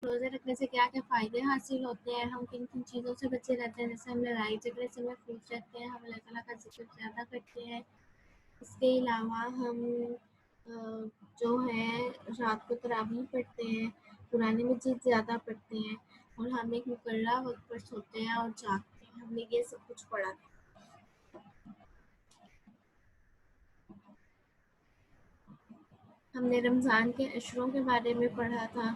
रोज़े रखने से क्या-क्या फ़ायदे हासिल होते हैं, हम किन-किन चीज़ों से बचे रहते हैं, जैसे हम लड़ाई झगड़े से महफूज़ रहते हैं, हम अल्लाह ताला का ज़िक्र ज़्यादा करते हैं। इसके अलावा हम जो है रात को तरावीह पढ़ते हैं, कुरान मजीद ज़्यादा पढ़ते हैं और हम एक मुकर्रर वक़्त पर सोते हैं और जागते हैं। हमने ये सब कुछ पढ़ा था। हमने रमज़ान के अशरों के बारे में पढ़ा था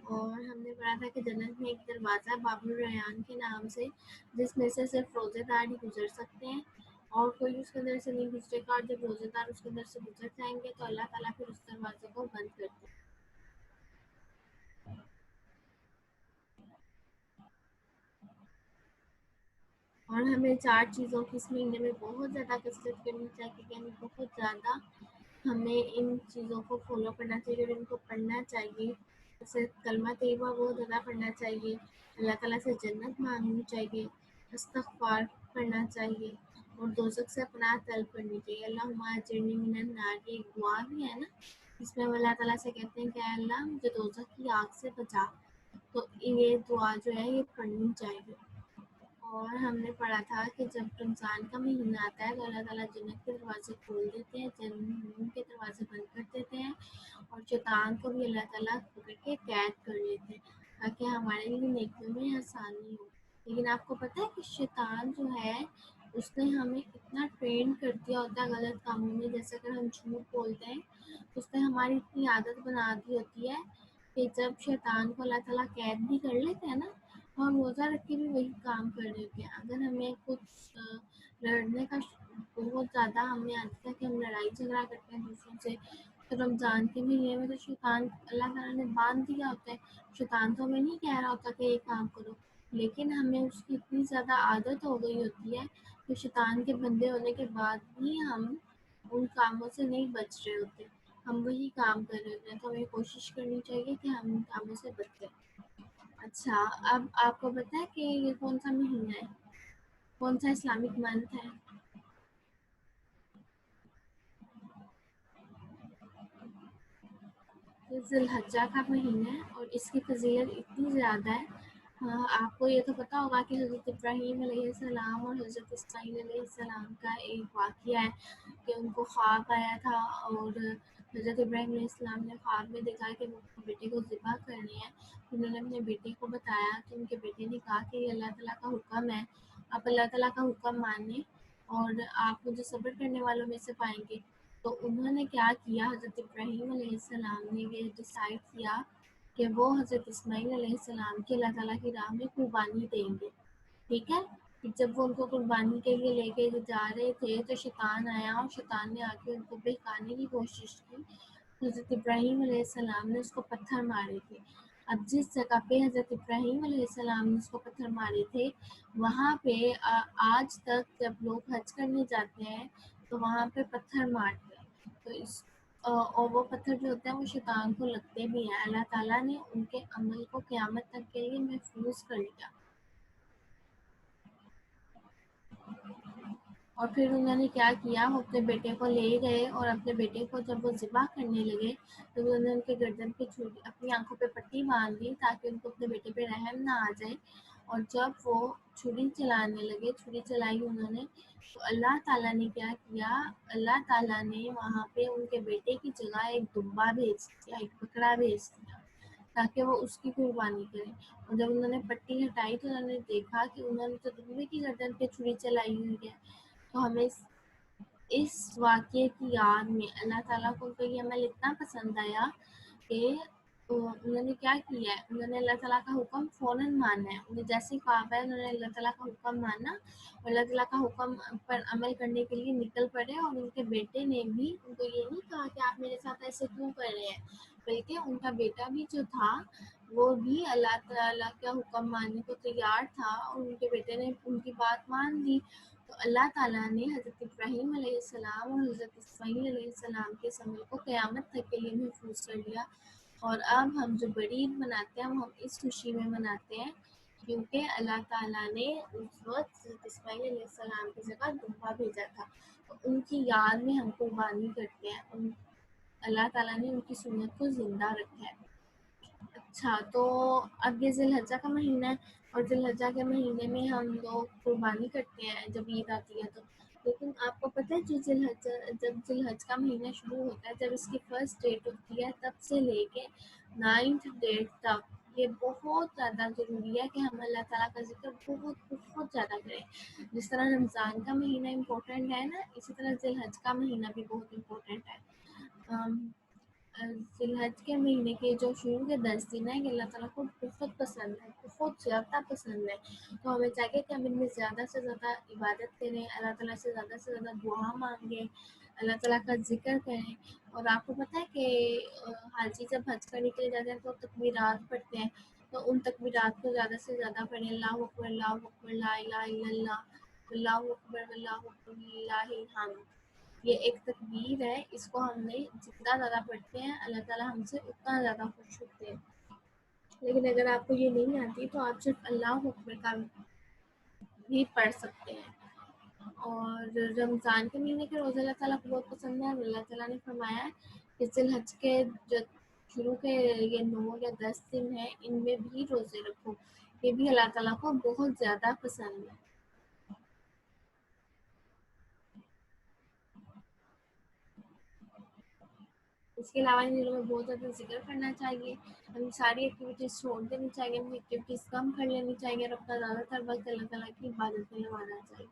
और हमने पढ़ा था कि जन्नत में एक दरवाज़ा बाबुल रैयान के नाम से, जिसमें से सिर्फ रोज़ेदार ही गुजर सकते हैं और कोई उसके अंदर से नहीं गुजरेगा, और जब रोज़ेदार उसके अंदर से गुजर जाएंगे तो अल्लाह ताला फिर उस दरवाजे को बंद कर दें। और हमें 4 चीज़ों की इस महीने में बहुत ज़्यादा कसरत करनी चाहिए, यानी बहुत ज़्यादा हमें इन चीज़ों को फ़ॉलो करना चाहिए और इनको पढ़ना चाहिए। जैसे कलमा तैयबा बहुत ज़्यादा पढ़ना चाहिए, अल्लाह ताला से जन्नत मांगनी चाहिए, इस्तिग़फ़ार पढ़ना चाहिए और दोज़ख से पनाह तलब करनी चाहिए। अल्लाहुम्मा अजिरनी मिनन नार, ये एक दुआ भी है ना, जिसमें हम अल्लाह ताला से कहते हैं कि अल्लाह मुझे दोज़ख की आग से बचा। तो ये दुआ जो है ये पढ़नी चाहिए। और हमने पढ़ा था कि जब रमज़ान का महीना आता है तो अल्लाह ताला जन्नत के दरवाज़े खोल देते हैं, जहन्नम के दरवाज़े बंद कर देते हैं और शैतान को भी अल्लाह ताला पकड़ के कैद कर लेते हैं, ताकि हमारे लिए नेकियों में आसानी हो। लेकिन आपको पता है कि शैतान जो है उसने हमें इतना ट्रेन कर दिया होता है गलत कामों में, जैसे अगर हम झूठ बोलते हैं तो उसने हमारी इतनी आदत बना दी होती है कि जब शैतान को अल्लाह ताला कैद भी कर लेते हैं ना, तो हम रोज़ा रख के भी वही काम कर रहे होते हैं। अगर हमें कुछ लड़ने का बहुत ज़्यादा हमें आदत है कि हम लड़ाई झगड़ा करते हैं दूसरों से, तो रमज़ान के महीने में तो शैतान अल्लाह ताला ने बांध दिया होता है। शैतान तो हमें नहीं कह रहा होता कि ये काम करो, लेकिन हमें उसकी इतनी ज़्यादा आदत हो गई होती है कि शैतान के बंदे होने के बाद भी हम उन कामों से नहीं बच रहे होते, हम वही काम कर रहे होते हैं। तो हमें कोशिश करनी चाहिए कि हम उन कामों से बचें। अच्छा, अब आपको पता है कि ये कौन-सा महीना है? कौन-सा इस्लामिक मंथ है? ये ज़ुल्हज्जा का महीना है और इसकी फ़ज़ीलत इतनी ज़्यादा है। आपको ये तो पता होगा कि हज़रत इब्राहीम अलैहिस्सलाम और हज़रत इस्माईल अलैहिस्सलाम का एक वाक़या है कि उनको ख्वाब आया था और हज़रत इब्राहीम अलैहिस्सलाम ने ख्वाब में देखा कि वो अपने बेटे को ज़िबह करने हैं। उन्होंने अपने बेटे को बताया तो उनके बेटे ने कहा कि ये अल्लाह ताला का हुक्म है, आप अल्लाह ताला का हुक्म मानें और आप मुझे सब्र करने वालों में से पाएँगे। तो उन्होंने क्या किया, हज़रत इब्राहीम अलैहिस्सलाम ने ये डिसाइड किया कि वो हज़रत इस्माईल अलैहिस्सलाम की अल्लाह ताला की राह में कुर्बानी देंगे, ठीक है? फिर जब वो उनको कुर्बानी के लिए लेके जा रहे थे तो शैतान आया और शैतान ने आके उनको बहकाने की कोशिश की। हज़रत इब्राहीम अलैहिस्सलाम ने उसको पत्थर मारे थे। अब जिस जगह पे हज़रत इब्राहीम अलैहिस्सलाम ने उसको पत्थर मारे थे, वहाँ पे आज तक जब लोग हज करने जाते हैं तो वहाँ पे पत्थर मारते हैं। तो और वो पत्थर जो होते हैं वो शैतान को लगते भी हैं। अल्लाह ताला ने उनके अमल को क़यामत तक के लिए महफूज़ कर लिया। और फिर उन्होंने क्या किया, वो अपने बेटे को ले गए और अपने बेटे को जब वो ज़िबह करने लगे तो उन्होंने उनके गर्दन पे छुरी, अपनी आँखों पे पट्टी बाँध दी ताकि उनको अपने बेटे पे रहम ना आ जाए। और जब वो छुरी चलाने लगे, छुरी चलाई उन्होंने, तो अल्लाह ताला ने क्या किया, अल्लाह ताला ने वहाँ पे उनके बेटे की जगह एक दुम्बा भेज दिया, एक बकरा भेज दिया ताकि वो उसकी कुर्बानी करें। और जब उन्होंने पट्टी हटाई तो उन्होंने देखा कि उन्होंने तो दुम्बे की गर्दन पे छुरी चलाई हुई है। तो हमें इस वाक़ये की याद में अल्लाह ताला को उनका ये अमल इतना पसंद आया कि उन्होंने क्या किया है, उन्होंने अल्लाह ताला का हुक्म फ़ौरन माना है। उन्हें जैसे ही ख्वाब आया उन्होंने अल्लाह ताला का हुक्म माना और अल्लाह ताला का हुक्म पर अमल करने के लिए निकल पड़े। और उनके बेटे ने भी उनको ये नहीं कहा कि आप मेरे साथ ऐसे क्यों कर रहे हैं, बल्कि उनका बेटा भी जो था वो भी अल्लाह ताला का हुक्म मानने को तैयार था और उनके बेटे ने उनकी बात मान ली। तो अल्लाह ताला ने हज़रत इब्राहीम अलैहिस्सलाम और हज़रत इस्माईल अलैहिस्सलाम के इस अमल को क़यामत तक के लिए महफूज़ कर लिया। और अब हम जो बड़ी ईद मनाते हैं, वो हम इस खुशी में मनाते हैं क्योंकि अल्लाह ताला ने उस वक़्त हज़रत इस्माईल अलैहिस्सलाम की जगह दुम्बा भेजा था। तो उनकी याद में हम कुर्बानी करते हैं। अल्लाह ताला ने उनकी सुन्नत को ज़िंदा रखा है। अच्छा, तो अब ये ज़िलहज्जा का महीना है और ज़िलहज्जा के महीने में हम लोग कुर्बानी करते हैं जब ईद आती है तो। लेकिन आपको पता है जो जब ज़िलहज का महीना शुरू होता है, जब इसकी फर्स्ट डेट होती है तब से लेके 9th डेट तक ये बहुत ज़्यादा ज़रूरी है कि हम अल्लाह ताला का ज़िक्र बहुत बहुत ज़्यादा करें। जिस तरह रमज़ान का महीना इम्पोर्टेंट है ना, इसी तरह ज़िलहज का महीना भी बहुत इम्पोर्टेंट है। अम, ज़िलहज के महीने के जो शुरू के 10 दिन हैं, ये अल्लाह ताला को बहुत पसंद है, बहुत ज़्यादा पसंद है। तो हमें चाहिए कि हम इनमें ज़्यादा से ज़्यादा इबादत करें, अल्लाह ताला से ज़्यादा दुआ माँगे, अल्लाह ताला का ज़िक्र करें। और आपको पता है कि हाजी जब हज करने के लिए जाते हैं तो तकबीरात पढ़ते हैं, तो उन तकबीरात को ज़्यादा से ज़्यादा पढ़ें। अल्लाहु अकबर, ला इलाहा इल्लल्लाह, अल्लाहु अकबर, लिल्लाहिल हम्द। ये एक तकबीर है, इसको हमने जितना ज़्यादा पढ़ते हैं अल्लाह ताला हमसे उतना ज़्यादा खुश होते हैं। लेकिन अगर आपको ये नहीं आती तो आप सिर्फ अल्लाह अकबर का भी पढ़ सकते हैं। और रमज़ान के महीने के रोज़े अल्लाह ताला को बहुत पसंद है। अल्लाह ताला ने फरमाया है कि ज़िलहज के जो शुरू के ये 9 या 10 दिन हैं, इनमें भी रोज़े रखो। ये भी अल्लाह ताला को बहुत ज़्यादा पसंद है। इसके अलावा इन दिनों में बहुत ज़्यादा ज़िक्र करना चाहिए, हमें सारी एक्टिविटीज़ छोड़ देनी चाहिए, हमें एक्टिविटीज़ कम कर लेनी चाहिए और अपना ज़्यादातर वक़्त अल्लाह ताला की इबादत में लगाना चाहिए।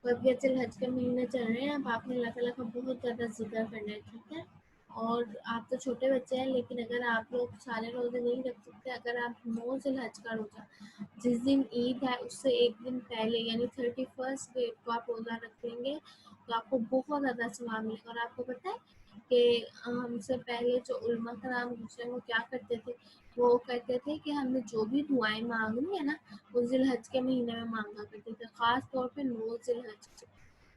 तो अब ये ज़िलहज के महीने चल रहे हैं, अब आपने अल्लाह ताला का बहुत ज़्यादा ज़िक्र करना है, ठीक है? और आप तो छोटे बच्चे हैं, लेकिन अगर आप लोग सारे रोज़े नहीं रख सकते, अगर आप 9 ज़िलहज का रोज़ा जिस दिन ईद है उससे एक दिन पहले यानी 31st डेट को आप रोज़ा रख लेंगे तो आपको बहुत ज़्यादा सवाब मिलेगा। और आपको पता है कि हमसे पहले जो उलमा कराम गुज़रे वो क्या करते थे? वो कहते थे कि हमने जो भी दुआएँ माँगनी है ना, वो ज़िलहज के महीने में माँगा करते थे, ख़ास तौर पे 9 ज़िलहज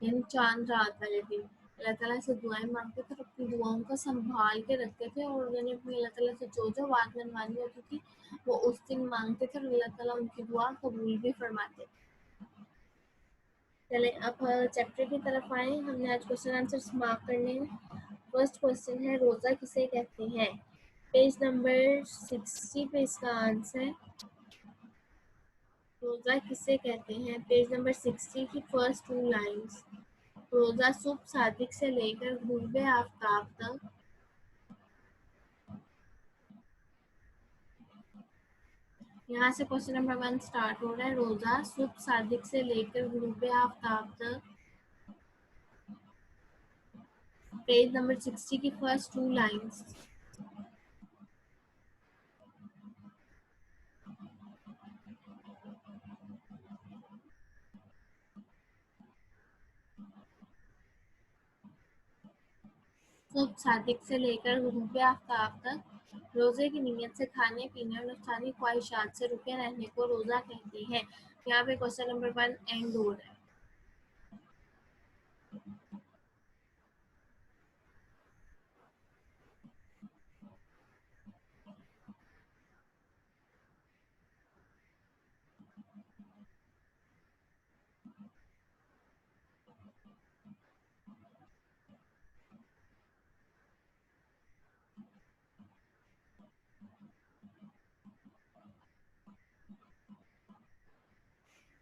यानी चाँद रात वाले दिन। अल्लाह ताला से दुआएँ माँगते थे और अपनी दुआओं को सँभाल के रखते थे और यानी अपनी अल्लाह ताला से जो-जो बात मनवानी होती थी, वो उस दिन माँगते थे और अल्लाह ताला उनकी दुआ कबूल भी फरमाते। चलें अब चैप्टर की तरफ आएँ, हमने आज क्वेश्चन आंसर मार्क करने हैं। फर्स्ट क्वेश्चन है रोज़ा किसे कहते हैं? पेज नंबर 60 पे इसका आंसर है। रोज़ा किसे कहते हैं? पेज नंबर 60 की फर्स्ट 2 लाइन्स। रोज़ा सुबह सादिक से लेकर ग़ुरूब आफ़ताब तक। यहाँ से क्वेश्चन नंबर 1 स्टार्ट हो रहा है। रोज़ा सुबह सादिक से लेकर ग़ुरूब आफ़ताब तक। पेज नंबर 60 की फर्स्ट 2 लाइन्स। सुबह सादिक से लेकर ग़ुरूब आफ़ताब तक रोज़े की नीयत से खाने पीने और नफ़सानी ख्वाहिशात से रुके रहने को रोज़ा कहते हैं। यहाँ पे क्वेश्चन नंबर 1 एंड हो रहा है।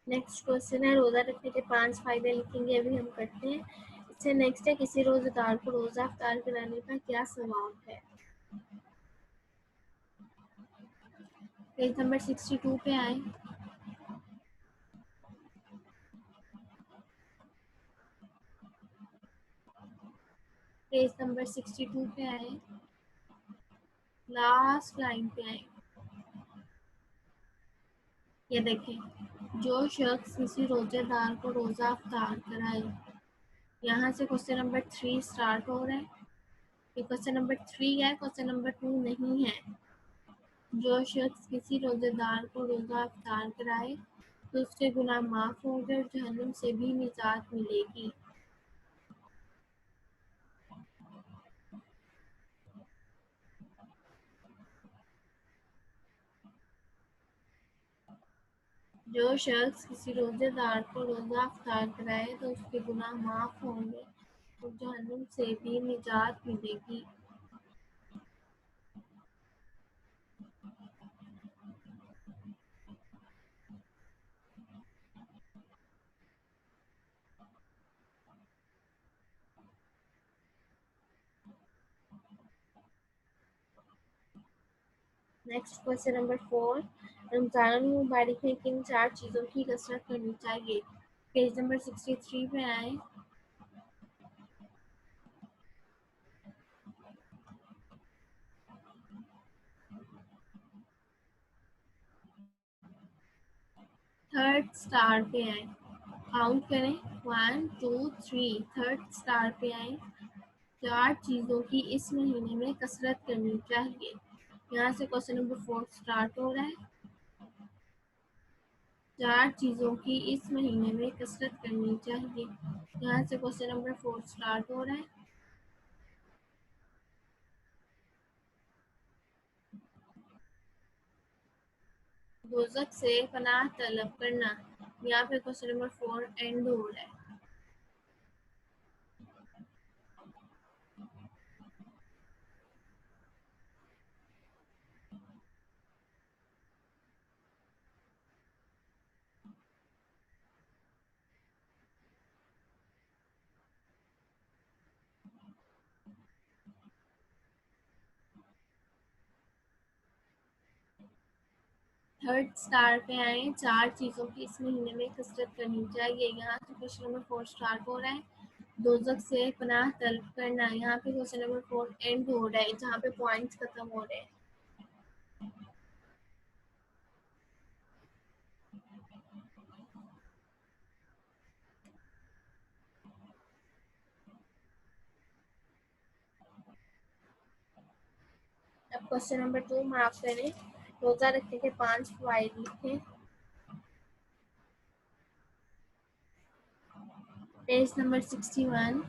नेक्स्ट क्वेश्चन है रोज़ा रखने के 5 फ़ायदे लिखेंगे, अभी हम करते हैं। इससे नेक्स्ट है किसी रोज़ेदार को रोज़ा इफ्तार कराने का क्या सवाब है? पेज नंबर 62 पे आए। पेज नंबर 62 पे आए, लास्ट लाइन पे आए। ये देखें, जो शख्स किसी रोज़ेदार को रोज़ा इफ्तार कराए। यहाँ से क्वेश्चन नंबर 3 स्टार्ट हो रहा है। ये क्वेश्चन नंबर 3 है, क्वेश्चन नंबर 2 नहीं है। जो शख्स किसी रोज़ेदार को रोज़ा इफ्तार कराए तो उसके गुनाह माफ़ होंगे और जहन्नुम से भी निजात मिलेगी। जो शख्स किसी रोज़ेदार को रोज़ा इफ्तार कराए तो उसके गुनाह माफ़ होंगे और जहन्नुम से भी निजात मिलेगी। नेक्स्ट क्वेश्चन नंबर 4, रमज़ान मुबारक में किन 4 चीज़ों की कसरत करनी चाहिए? पेज नंबर 63 पे आए। थर्ड स्टार पे आए, काउंट करें 1 2 3, थर्ड स्टार पे आए। 4 चीज़ों की इस महीने में कसरत करनी चाहिए। यहाँ से क्वेश्चन नंबर 4 स्टार्ट हो रहा है। 4 चीज़ों की इस महीने में कसरत करनी चाहिए। यहाँ से क्वेश्चन नंबर 4 स्टार्ट हो रहा है। दोज़ख से पनाह तलब करना। यहाँ पे क्वेश्चन नंबर 4 एंड हो रहा है। थर्ड स्टार पे आए। 4 चीज़ों की इस महीने में कसरत करनी चाहिए। यहाँ से क्वेश्चन नंबर 4 स्टार्ट हो रहा है। दोज़ख से पनाह तलब करना। यहाँ पे क्वेश्चन नंबर 4 एंड हो रहा है, जहाँ पे पॉइंट्स खत्म हो रहे हैं। अब क्वेश्चन नंबर 2 माफ करें, रोज़ा रखने के 5 फ़वाइद लिखें। Page number 61।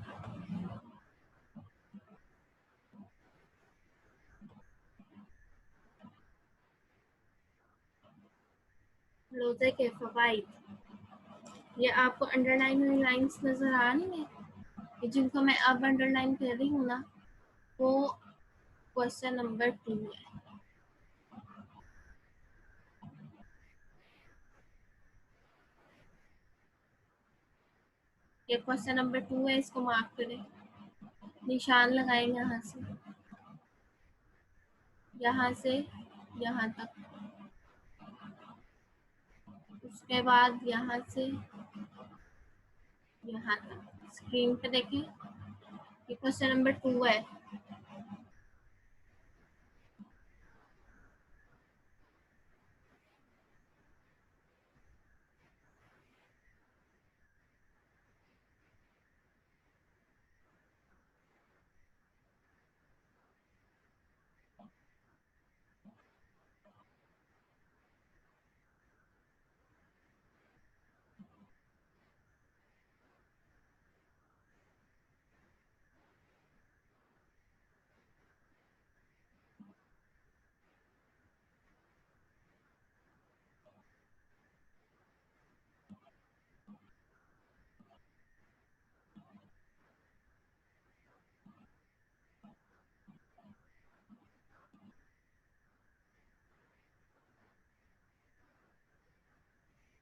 रोज़े के फ़वाइद, ये आपको अंडरलाइन हुई लाइन्स नज़र आ रही हैं? ये जिनको मैं अब अंडरलाइन कर रही हूँ ना, वो क्वेश्चन नंबर 2 है। ये क्वेश्चन नंबर 2 है, इसको मार्क करें, निशान लगाएं यहाँ से यहाँ तक, उसके बाद यहाँ से यहाँ तक। स्क्रीन पे देखें, ये क्वेश्चन नंबर 2 है।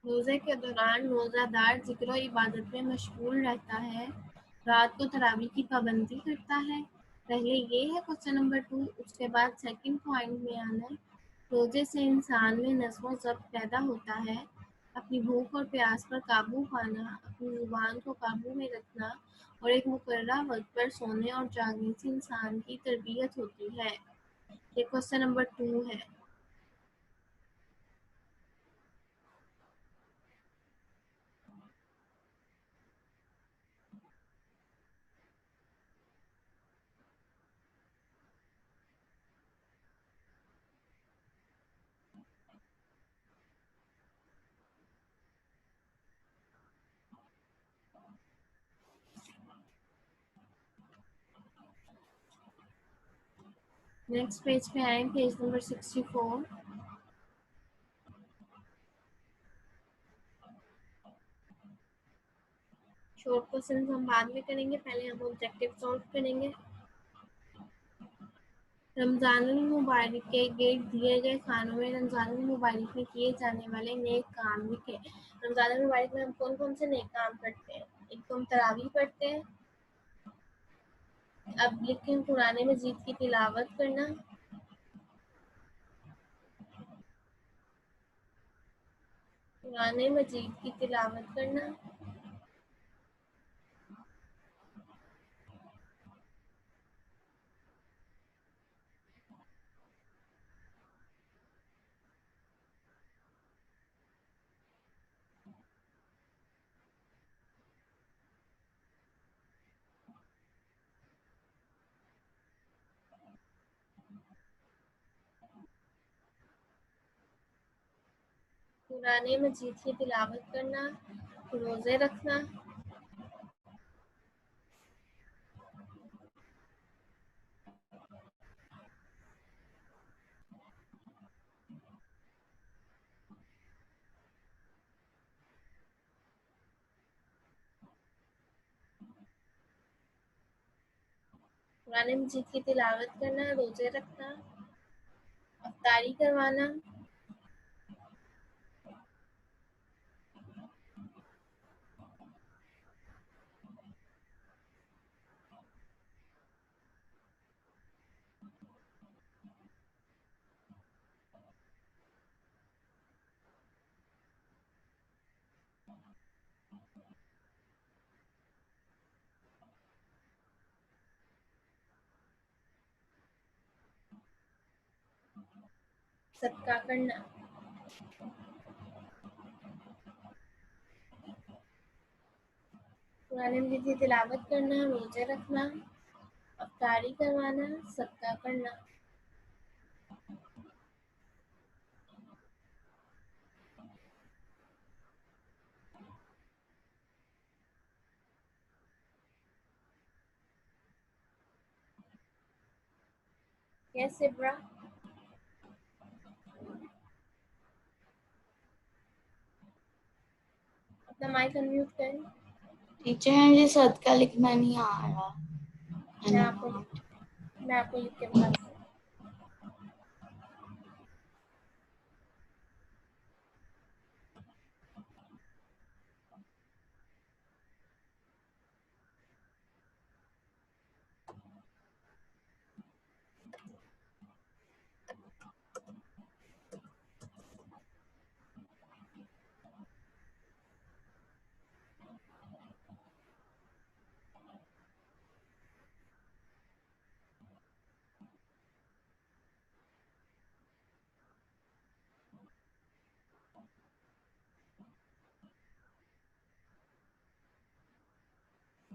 रोज़े के दौरान रोज़ादार ज़िक्र इबादत में मशगूल रहता है, रात को तरावी की पाबंदी करता है। पहले ये है क्वेश्चन नंबर 2, उसके बाद सेकंड पॉइंट में आना है। रोज़े से इंसान में नज़्म व ज़ब्त पैदा होता है। अपनी भूख और प्यास पर काबू पाना, अपनी ज़ुबान को काबू में रखना और एक मुकर्रर वक्त पर सोने और जागने से इंसान की तरबियत होती है। ये क्वेश्चन नंबर 2 है। नेक्स्ट पेज पे आए, पेज नंबर 64। शॉर्ट क्वेश्चन हम बाद में करेंगे, पहले हम ऑब्जेक्टिव सॉल्व करेंगे। रमज़ानुल मुबारक के गिर्द दिए गए खानों में रमज़ानुल मुबारक में किए जाने वाले नेक काम लिखे। रमज़ानुल मुबारक में हम कौन कौन से नेक काम करते हैं? एक तो हम तरावी पढ़ते हैं। अब लिखें, कुरान मजीद की तिलावत करना, قرآن مجید کی تلاوت کرنا، قرآن مجید کی تلاوت کرنا، روزے رکھنا، قرآن مجید کی تلاوت کرنا، روزے رکھنا، افطاری کروانا، صدقہ کرنا، قرآن مجید کی تلاوت کرنا، روزے رکھنا، افطاری کروانا، صدقہ کرنا. Yes, Ibra. اپنا مائک انمیوٹ کریں. ٹیچر مجھے صدقہ لکھنا نہیں آ رہا. میں آپ کو لکھ کے بتاتی ہوں.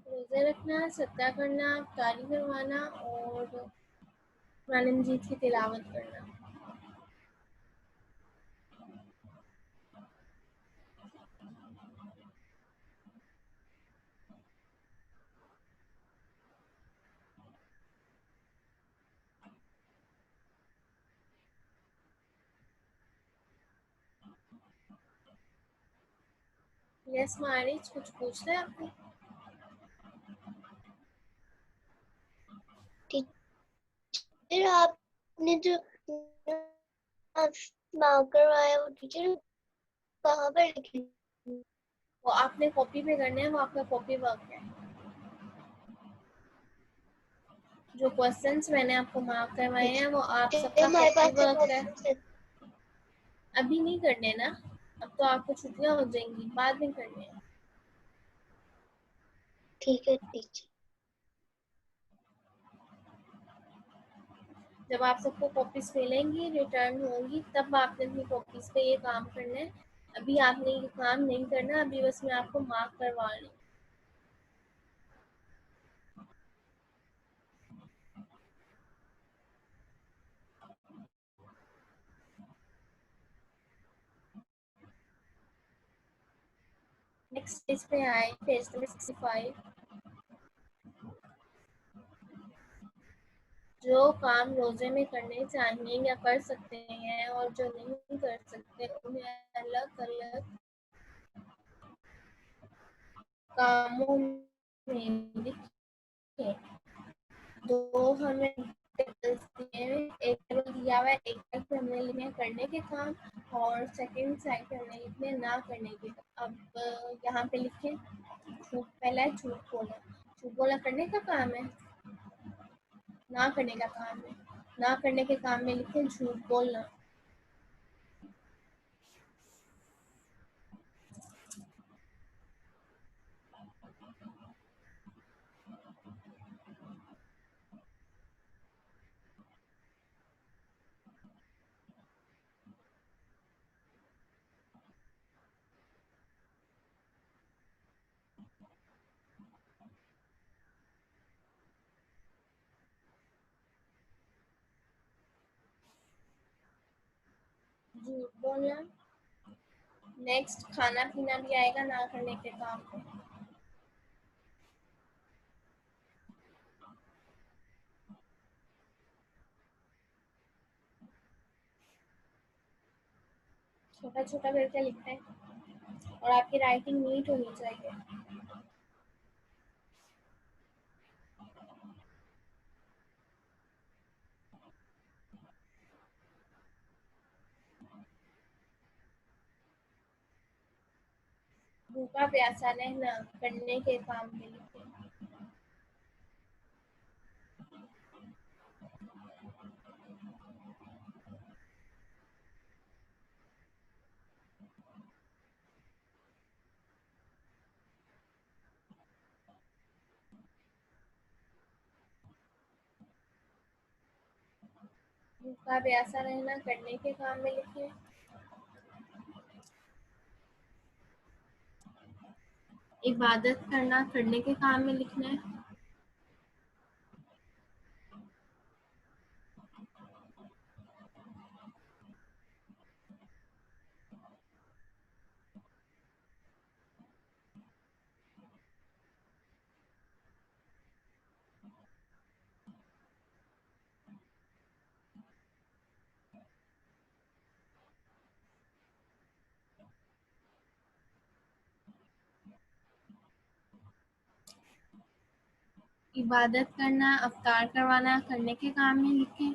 روزے رکھنا، صدقہ کرنا، افطاری کروانا اور قرآن مجید کی تلاوت کرنا. یس معارج کچھ پوچھنا ہے آپ کو؟ ٹیچر آپ نے جو مارک کروایا وہ ٹیچر کہاں پر لکھیں؟ وہ آپ نے کاپی پہ کرنا ہے، وہ آپ کا کاپی ورک ہے. جو کوسچنس میں نے آپ کو مارک کروائے ہیں وہ آپ سب کا ہمارے کاپی پاس ورک ہے. ابھی نہیں کرنے نا، اب تو آپ کو چھٹیاں ہو جائیں گی، بعد میں کرنے ہیں. ٹھیک ہے ٹیچر. جب آپ سب کو کاپیز ملیں گی، ریٹرن ہوں گی، تب آپ نے اپنی کاپیز پہ یہ کام کرنا ہے. ابھی آپ نے یہ کام نہیں کرنا، ابھی بس میں آپ کو مارک کروا رہی ہوں. نیکسٹ پیج پہ آئیں، پیج نمبر 65. جو کام روزے میں کرنے چاہیے یا کر سکتے ہیں اور جو نہیں کر سکتے انہیں الگ الگ کاموں میں لکھیں. دو ہمیں ایک ٹیبل دیا ہوا ہے، ایک سائڈ پہ ہم نے لکھنے کرنے کے کام اور سیکنڈ سائڈ پہ ہم نے لکھنے نہ کرنے کے کام. اب یہاں پہ لکھیں پہلا ہے جھوٹ بولنا. جھوٹ بولنا کرنے کا کام ہے، نہ کرنے کا کام ہے. نہ کرنے کے کام میں لکھیں جھوٹ بولنا. झूठ बोलना। नेक्स्ट खाना पीना भी आएगा ना करने के काम पे। छोटा छोटा करके लिखना है और आपकी राइटिंग नीट होनी चाहिए। भूखा प्यासा रहना करने के काम में लिखें। भूखा प्यासा रहना करने के काम में लिखें। इबादत करना करने के काम में लिखना है। इबादत करना अफ्तार करवाना करने के काम में लिखें।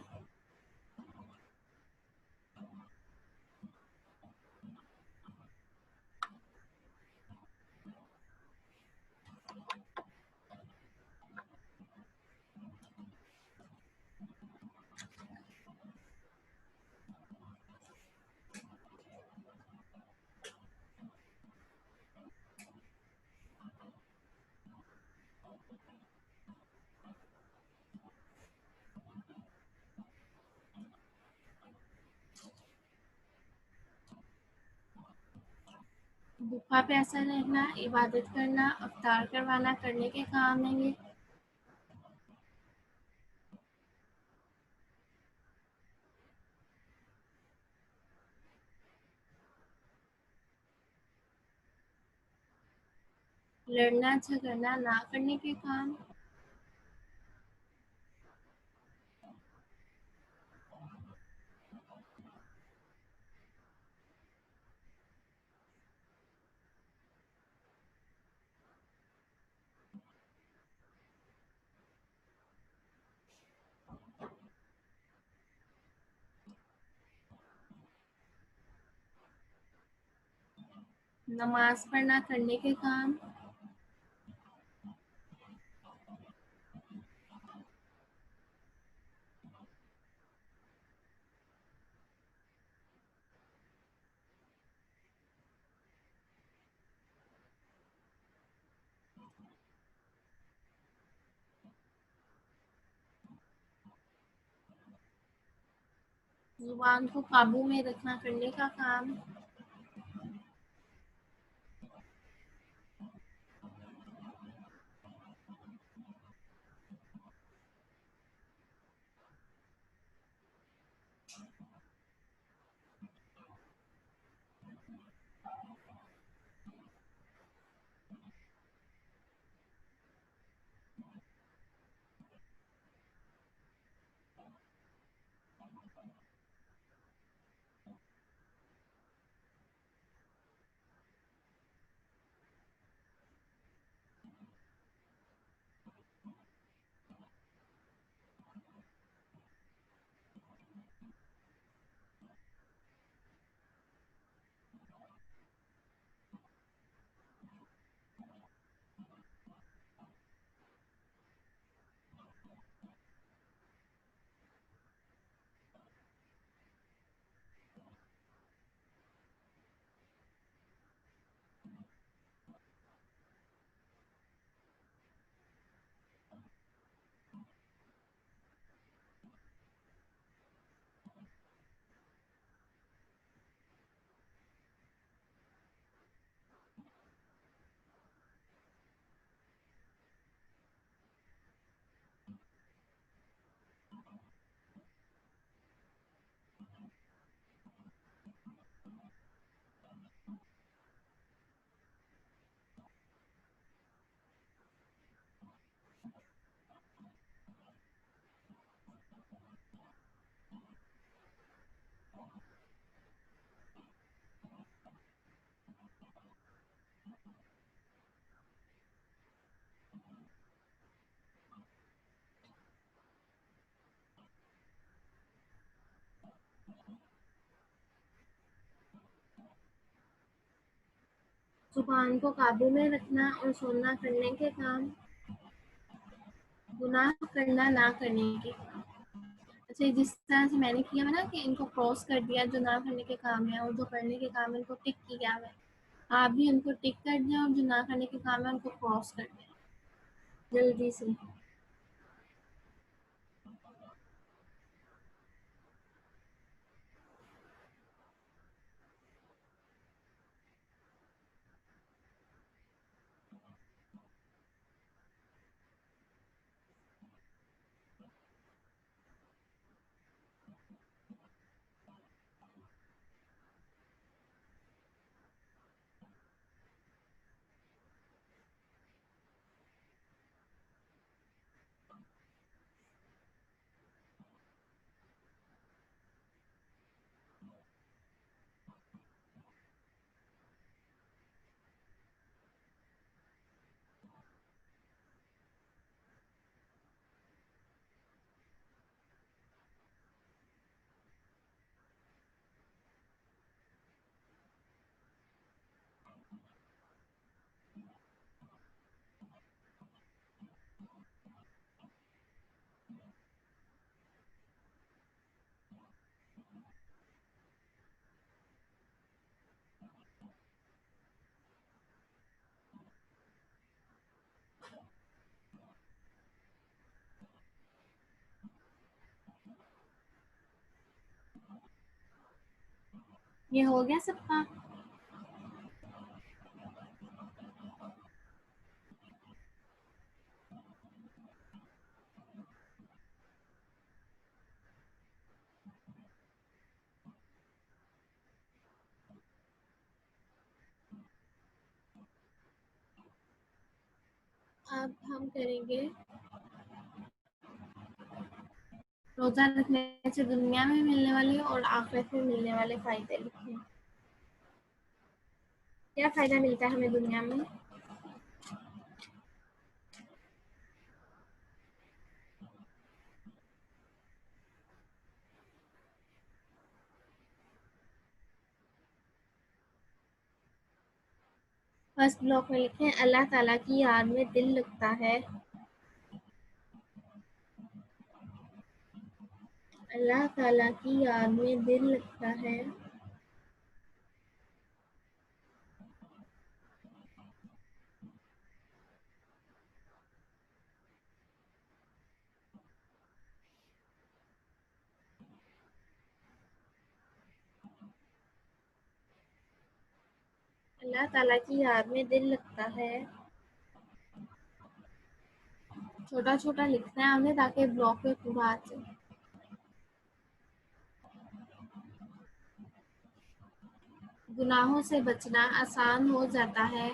भूखा प्यासा रहना इबादत करना अफ्तार करवाना करने के काम में ये। लड़ना झगड़ना ना करने के काम। नमाज पढ़ना करने के काम। जुबान को काबू में रखना करने का काम। जुबान को काबू में रखना और सुनना करने के काम, गुनाह करना ना करने के काम। अच्छा, जिस तरह से मैंने किया है ना कि इनको क्रॉस कर दिया, जो ना करने के काम है, और जो करने के काम है इनको टिक किया है, आप भी उनको टिक कर दें और जो ना करने के काम है उनको क्रॉस कर दें जल्दी से। ये हो गया सबका? अब हम करेंगे रोजा रखने से दुनिया में मिलने वाले और आखिरत में मिलने वाले फायदे लिखें। क्या फायदा मिलता है हमें दुनिया में? फर्स्ट ब्लॉक में लिखें अल्लाह ताला की याद में दिल लगता है। अल्लाह ताला की याद में दिल लगता है। अल्लाह ताला की याद में दिल लगता है। छोटा छोटा लिखना है हमने ताकि ब्लॉक में पूरा आ जाए। गुनाहों से बचना आसान हो जाता है।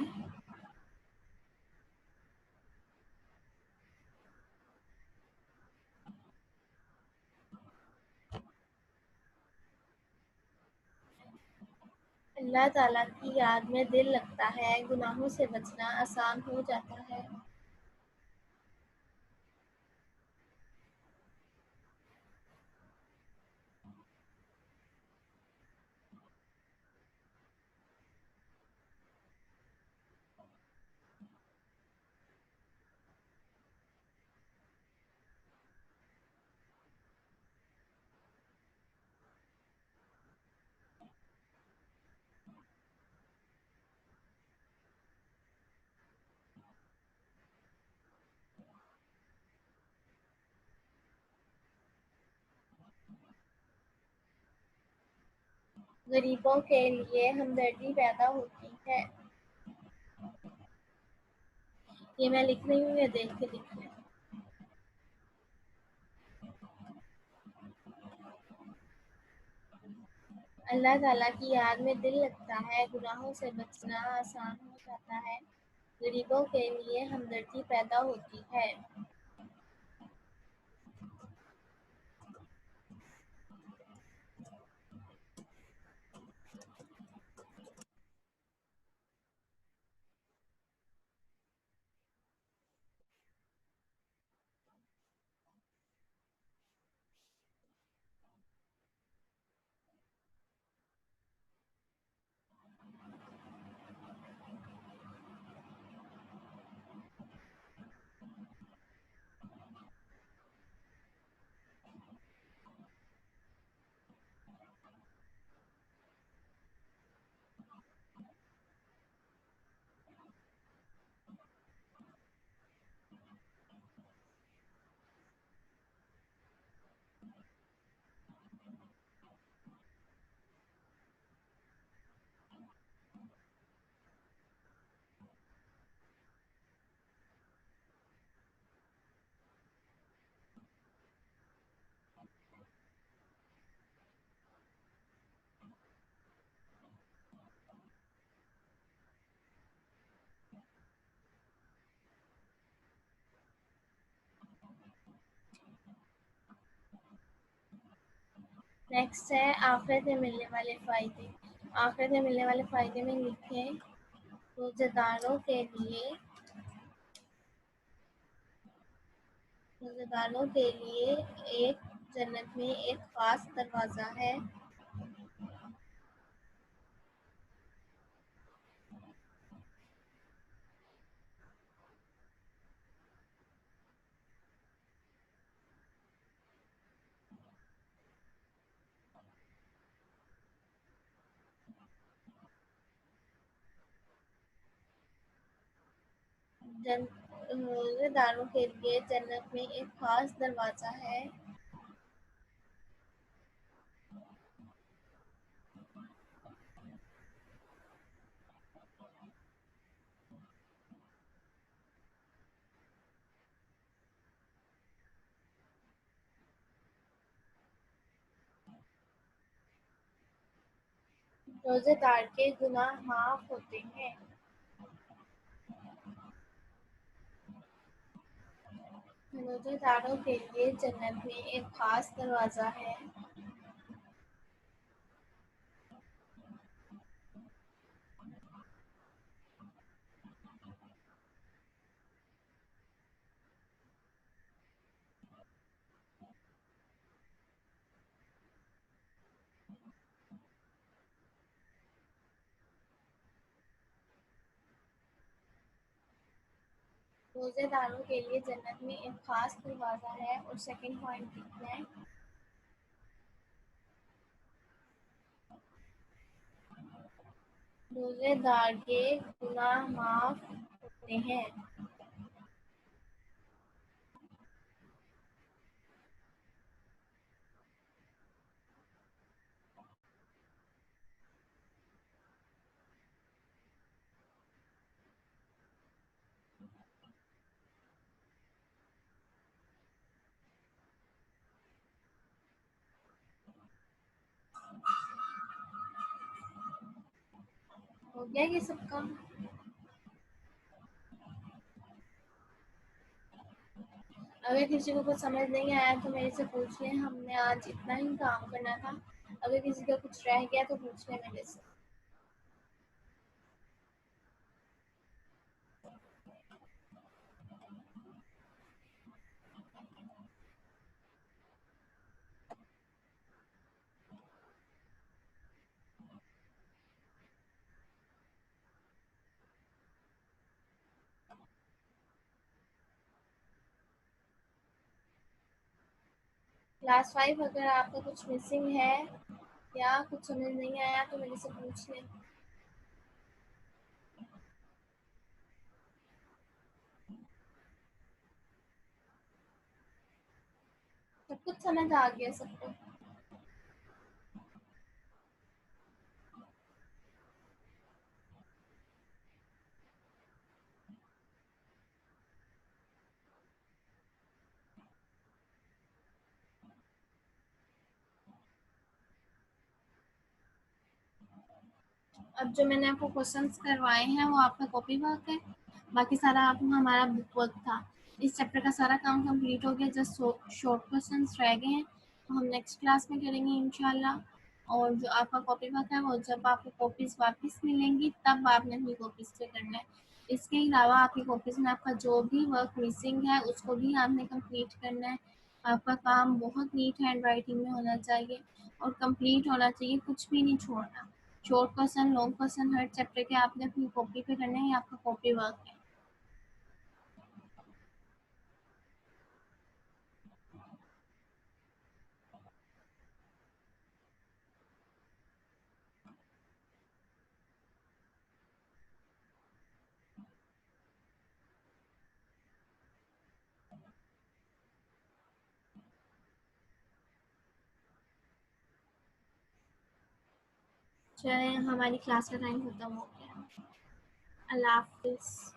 अल्लाह ताला की याद में दिल लगता है, गुनाहों से बचना आसान हो जाता है। गरीबों के लिए हमदर्दी पैदा होती है। ये मैं लिख रही हूँ या देख के लिख रही हूँ? अल्लाह ताला की याद में दिल लगता है, गुनाहों से बचना आसान हो जाता है, गरीबों के लिए हमदर्दी पैदा होती है। نیکسٹ ہے آخرت میں ملنے والے فائدے. آخرت میں ملنے والے فائدے میں لکھیں روزے داروں کے لیے ایک جنت میں ایک خاص دروازہ ہے. روزے داروں کے لیے جنت میں ایک خاص دروازہ ہے. روزے دار کے گناہ معاف ہوتے ہیں. روزے داروں کے لیے جنت میں ایک خاص دروازہ ہے. روزے داروں کے لیے جنت میں ایک خاص دروازہ ہے. اور سیکنڈ پوائنٹ لکھنا ہے روزے دار کے گناہ معاف ہوتے ہیں. ہو گیا یہ سب کا؟ اگر کسی کو کچھ سمجھ نہیں آیا تو میرے سے پوچھ لیں. ہم نے آج اتنا ہی کام کرنا تھا. اگر کسی کا کچھ رہ گیا تو پوچھ لیں میرے سے. کلاس 5 اگر آپ کا کچھ مسنگ ہے یا کچھ سمجھ نہیں آیا تو میرے سے پوچھ لیں. سب کچھ سمجھ آ گیا سب کو؟ اب جو میں نے آپ کو کوشچنس کروائے ہیں وہ آپ کا کاپی ورک ہے. باقی سارا آپ ہمارا بک ورک تھا. اس چیپٹر کا سارا کام کمپلیٹ ہو گیا. جسٹ شارٹ کوشچنس رہ گئے ہیں. ہم نیکسٹ کلاس میں کریں گے انشاءاللہ. اور جو آپ کا کاپی ورک ہے وہ جب آپ کو کاپیز واپس ملیں گی تب آپ نے اپنی کاپیز پہ کرنا ہے. اس کے علاوہ آپ کی کاپیز میں آپ کا جو بھی ورک مسنگ ہے اس کو بھی آپ نے کمپلیٹ کرنا ہے. آپ کا کام بہت نیٹ ہینڈ رائٹنگ میں ہونا چاہیے اور کمپلیٹ ہونا چاہیے. کچھ بھی نہیں چھوڑنا. شارٹ کوشچن لانگ کوشچن ہر چیپٹر کے آپ نے اپنی کاپی پہ کرنے ہیں. یہ آپ کا کاپی ورک ہے. چلیں ہماری کلاس کا ٹائم ختم ہو گیا. اللہ حافظ.